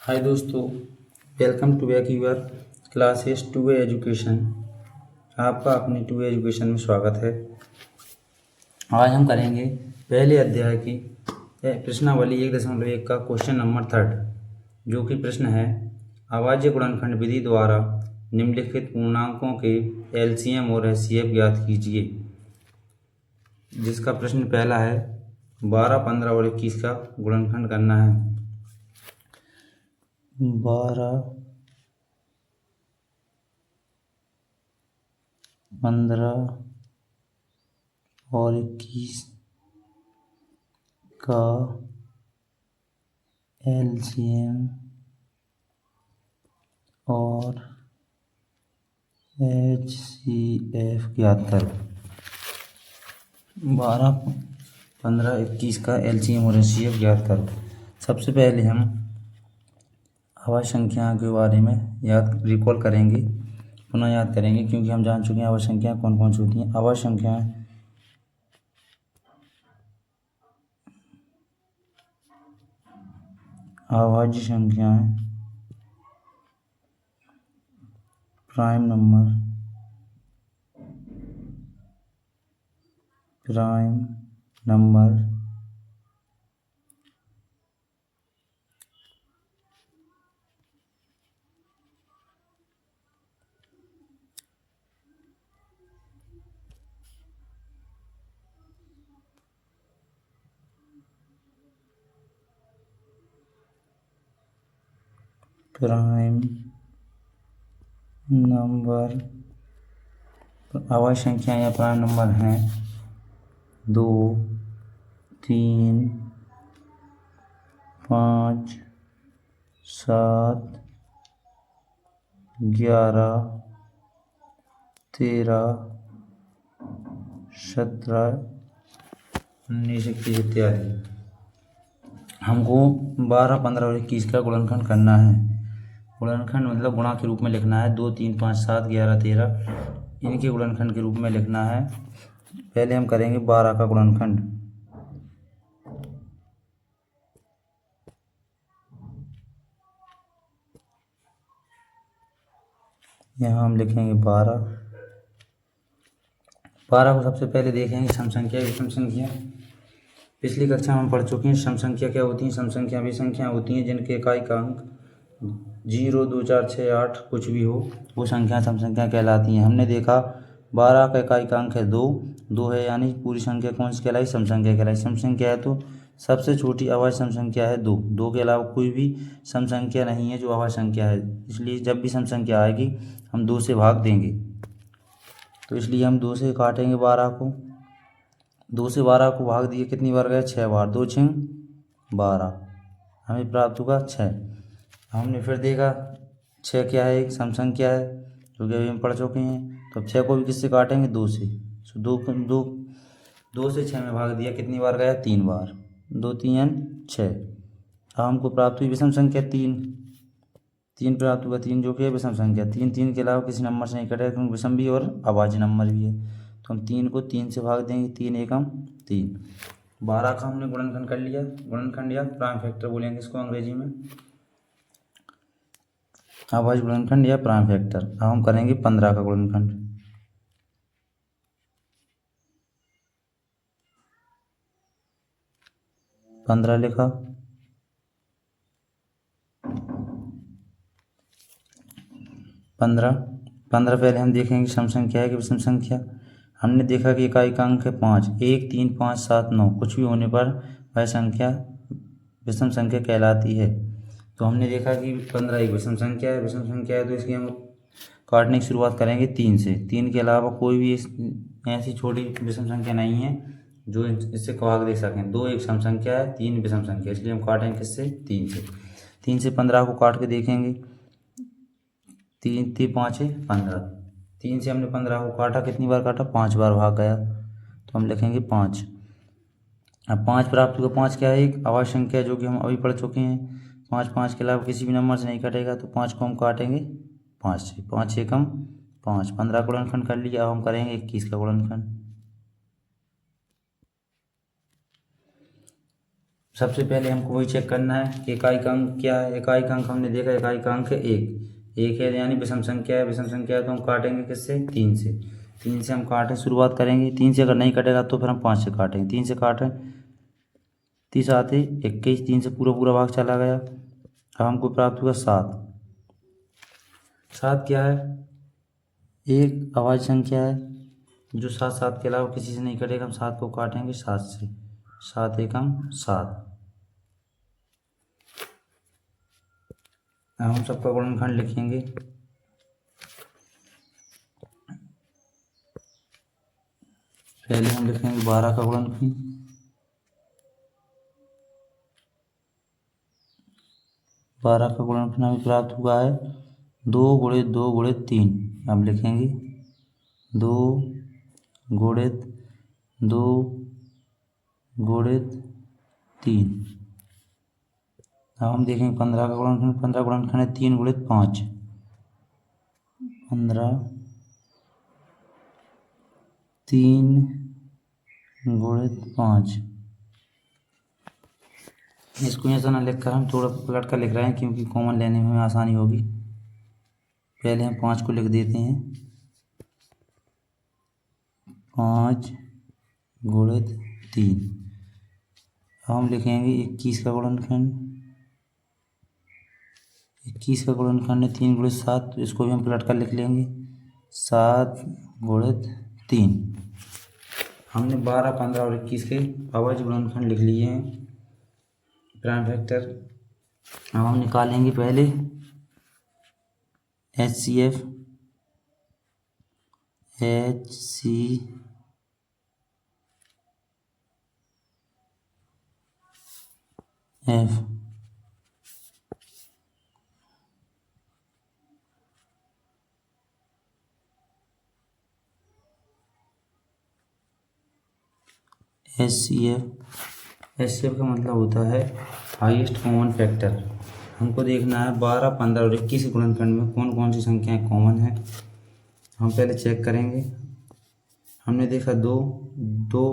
हाय दोस्तों, welcome to back your classes to way education. आपका अपनी टू वे एजुकेशन में स्वागत है। आज हम करेंगे पहले अध्याय की प्रश्नावली 1.1 का क्वेश्चन नंबर 3, जो कि प्रश्न है अभाज्य गुणनखंड विधि द्वारा निम्नलिखित पूर्णांकों के एलसीएम और एचसीएफ ज्ञात कीजिए। जिसका प्रश्न पहला है 12, 15 और 21 का गुणनखंड करना है। 12, 15 और 21 का एलसीएम और एचसीएफ ज्ञात करो। 12, 15, 21 का एलसीएम और एचसीएफ ज्ञात करो। सबसे पहले हम अभाज्य संख्या के बारे में रिकॉल करेंगे, पुनः याद करेंगे, क्योंकि हम जान चुके हैं अभाज्य संख्याएं कौन कौन सी होती हैं। अभाज्य संख्याएं प्राइम नंबर, अभाज्य संख्या या प्राइम नंबर हैं 2, 3, 5, 7, 11, 13, 17, 19, 21 इत्यादि। हमको 12, 15 और 21 का गुणनखंड करना है। गुणनखंड मतलब गुणा के रूप में लिखना है। 2, 3, 5, 7, 11, 13 इनके गुणनखंड के रूप में लिखना है। पहले हम करेंगे 12 का गुणनखंड। यहाँ हम लिखेंगे 12 को सबसे पहले देखेंगे सम संख्या, विषम संख्या। पिछली कक्षा में हम पढ़ चुके हैं सम संख्या क्या होती है। सम संख्या वे संख्या होती हैं जिनके इकाई का अंक 0, 2, 4, 6, 8 कुछ भी हो, वो संख्या सम संख्या कहलाती हैं। हमने देखा 12 का इकाई का अंक है 2 है, यानी पूरी संख्या कौन सी कहलाई? सम संख्या कहलाई। सम संख्या है तो सबसे छोटी अभाज्य सम संख्या है 2 के अलावा कोई भी सम संख्या नहीं है जो अभाज्य संख्या है। इसलिए जब भी सम संख्या आएगी हम 2 से भाग देंगे, तो इसलिए हम 2 से काटेंगे 12 को। 2 से 12 को भाग दिए कितनी बार गया? 6 बार। 2 6 12, हमें प्राप्त होगा 6। हमने फिर देखा 6 क्या है? एक सम संख्या है, जो कि अभी हम पढ़ चुके हैं। तो 6 को भी किससे काटेंगे? 2 से। सो 2 से 6 में भाग दिया, कितनी बार गया? 3 बार। 2 3 6। अब हमको प्राप्त हुई विषम संख्या 3 प्राप्त हुआ। 3 जो कि है विषम संख्या। 3 के अलावा किसी नंबर से नहीं कटेगा, क्योंकि विषम भी और अभाज्य नंबर भी है। तो हम 3 को 3 से भाग देंगे। 3 एकम 3। 12 का हमने गुणनखंड कर लिया। गुणनखंड या प्राइम फैक्टर बोलेंगे इसको अंग्रेजी में, अभाज्य गुणनखंड या प्राइम फैक्टर। अब हम करेंगे 15 का गुणनखंड। 15 लिखा। 15 पहले हम देखेंगे सम संख्या है कि विषम संख्या। हमने देखा कि इकाई का अंक है 5, 1, 3, 5, 7, 9 कुछ भी होने पर वह संख्या विषम संख्या कहलाती है। तो हमने देखा कि 15 एक विषम संख्या है। विषम संख्या है तो इसकी हम काटने की शुरुआत करेंगे 3 से। 3 के अलावा कोई भी ऐसी छोटी विषम संख्या नहीं है जो इससे भाग दे सकें। 2 एक सम संख्या है, 3 विषम संख्या, इसलिए हम काटेंगे किससे? 3 से। 3 से 15 को काट के देखेंगे। 3 3 5 है 15। 3 से हमने 15 को काटा, कितनी बार काटा? 5 बार भाग गया, तो हम लिखेंगे 5। अब 5 प्राप्त हुआ। 5 क्या है? एक अभाज्य संख्या, जो कि हम अभी पढ़ चुके हैं। 5 के अलावा किसी भी नंबर से नहीं कटेगा, तो 5 को हम काटेंगे 5 से। 5 एकम 5। 15 का गुणनखंड कर लिया। अब हम करेंगे 21 का गुणनखंड। सबसे पहले हमको वही चेक करना है कि इकाई अंक क्या है। इकाई अंक हमने देखा, इकाई अंक है एक है, यानी विषम संख्या है। विषम संख्या है तो हम काटेंगे किससे? 3 से। 3 से हम काटें शुरुआत करेंगे। 3 से अगर नहीं कटेगा तो फिर हम 5 से काटेंगे। 3 से काटें, 30 आते 21, 3 से पूरा पूरा भाग चला गया। अब हमको प्राप्त हुआ 7। 7 क्या है? एक अभाज्य संख्या है जो 7 7 के अलावा किसी से नहीं कटेगा। हम 7 को काटेंगे 7 से। 7 एकम 7। अब हम सबका गुणनखंड लिखेंगे। पहले हम लिखेंगे 12 का गुणनखंड। 12 का गुणनखंड हमें प्राप्त हुआ है 2 गुणित 2 गुणित 3। हम लिखेंगे 2 गुणित 2 गुणित 3। अब हम देखेंगे 15 का गुणनखंड। 15 गुणनखंड है 3 गुणित 5। 15 3 गुणित 5। इसको ऐसा ना लिख कर हम थोड़ा पलट कर लिख रहे हैं क्योंकि कॉमन लेने में आसानी होगी। पहले हम 5 को लिख देते हैं। 5 गुणित 3। अब हम लिखेंगे 21 का गुणनखंड। 21 का गुणनखंड है 3 गुणित 7, तो इसको भी हम पलट कर लिख लेंगे। 7 गुणित 3। हमने 12, 15 और 21 के अभाज्य गुणनखंड लिख लिए हैं, प्राइम फैक्टर। अब हम निकालेंगे पहले HCF। HCF का मतलब होता है हाईएस्ट कॉमन फैक्टर। हमको देखना है 12, 15 और 21 गुणनखंड में कौन कौन सी संख्याएं कॉमन है। हम पहले चेक करेंगे। हमने देखा 2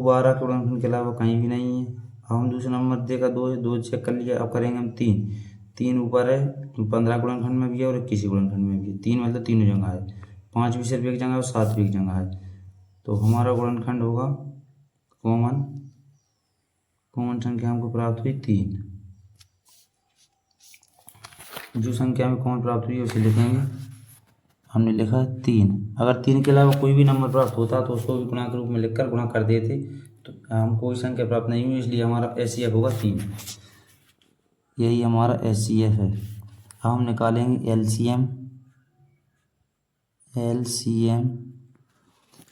12 के गुणनखंड के अलावा कहीं भी नहीं है। अब हम दूसरा नंबर देखा 2 है, 2 चेक कर लिया। अब करेंगे हम 3 ऊपर है, 15 गुणनखंड में भी है और 21 गुणनखंड में भी है। 3 मतलब तीनों जगह है। 5 भी सिर्फ एक जगह है और 7 भी एक जगह है। तो हमारा गुणनखंड होगा कॉमन संख्या हमको प्राप्त हुई 3। जो संख्या में कॉमन प्राप्त हुई उसे लिखेंगे। हमने लिखा 3। अगर 3 के अलावा कोई भी नंबर प्राप्त होता तो उसको भी गुणा के रूप में लिखकर गुणा कर देते, तो हम कोई संख्या प्राप्त नहीं हुई, इसलिए हमारा HCF होगा 3। यही हमारा HCF है। अब हम निकालेंगे LCM।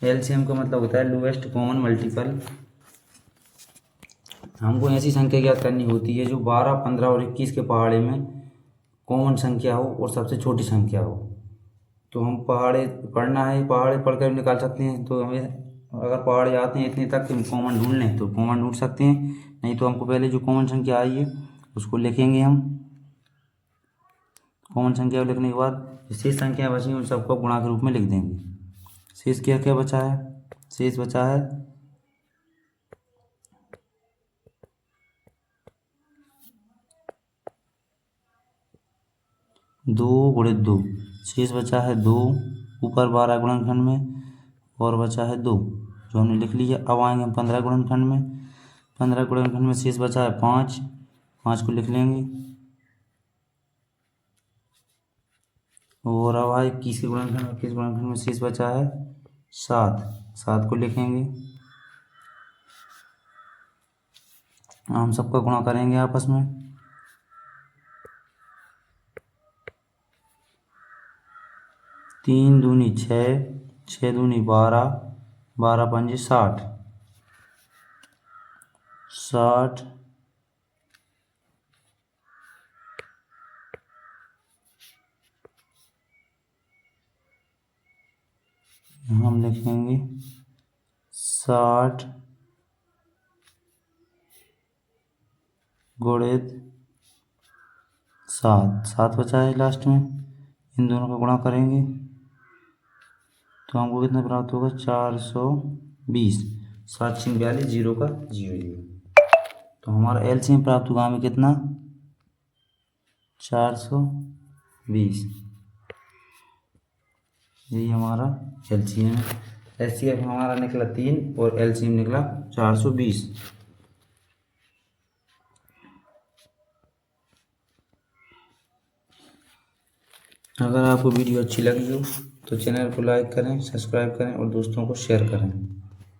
LCM का मतलब होता है लोएस्ट कॉमन मल्टीपल। हमको ऐसी संख्या ज्ञात करनी होती है जो 12, 15 और 21 के पहाड़े में कॉमन संख्या हो और सबसे छोटी संख्या हो। तो हम पहाड़े पढ़ना है, पहाड़े पढ़कर निकाल सकते हैं। तो हमें अगर पहाड़े आते हैं इतने तक कि हम कॉमन ढूंढ लें तो कॉमन ढूंढ सकते हैं, नहीं तो हमको पहले जो कॉमन संख्या आई है उसको लिखेंगे। हम कॉमन संख्या को लिखने के बाद शेष संख्या बची उन सबको गुणा के रूप में लिख देंगे। शेष क्या क्या बचा है? शेष बचा है 2 गुणित 2। शेष बचा है 2 ऊपर 12 गुणनखंड में और बचा है 2 जो हमने लिख लिया। अब आएंगे हम 15 गुणनखंड में। 15 गुणनखंड में शेष बचा है 5। 5 को लिख लेंगे। और अब आए 21 के गुणनखंड। 21 गुणनखंड में शेष बचा है 7। 7 को लिखेंगे। हम सबका गुणा करेंगे आपस में। 3 दूनी 6, 6 दूनी 12, 12 पंजे 60। 60 हम लिखेंगे 60 गुणित 7। 7 बचा है लास्ट में, इन दोनों का गुणा करेंगे तो हमको कितना प्राप्त होगा? 420। 7 42 0 का 0 0। तो हमारा एलसीएम प्राप्त हुआ हमें कितना, 420। यही हमारा एलसीएम है। एचसीएफ हमारा निकला 3 और एलसीएम निकला 420। अगर आपको वीडियो अच्छी लगी हो तो चैनल को लाइक करें, सब्सक्राइब करें और दोस्तों को शेयर करें।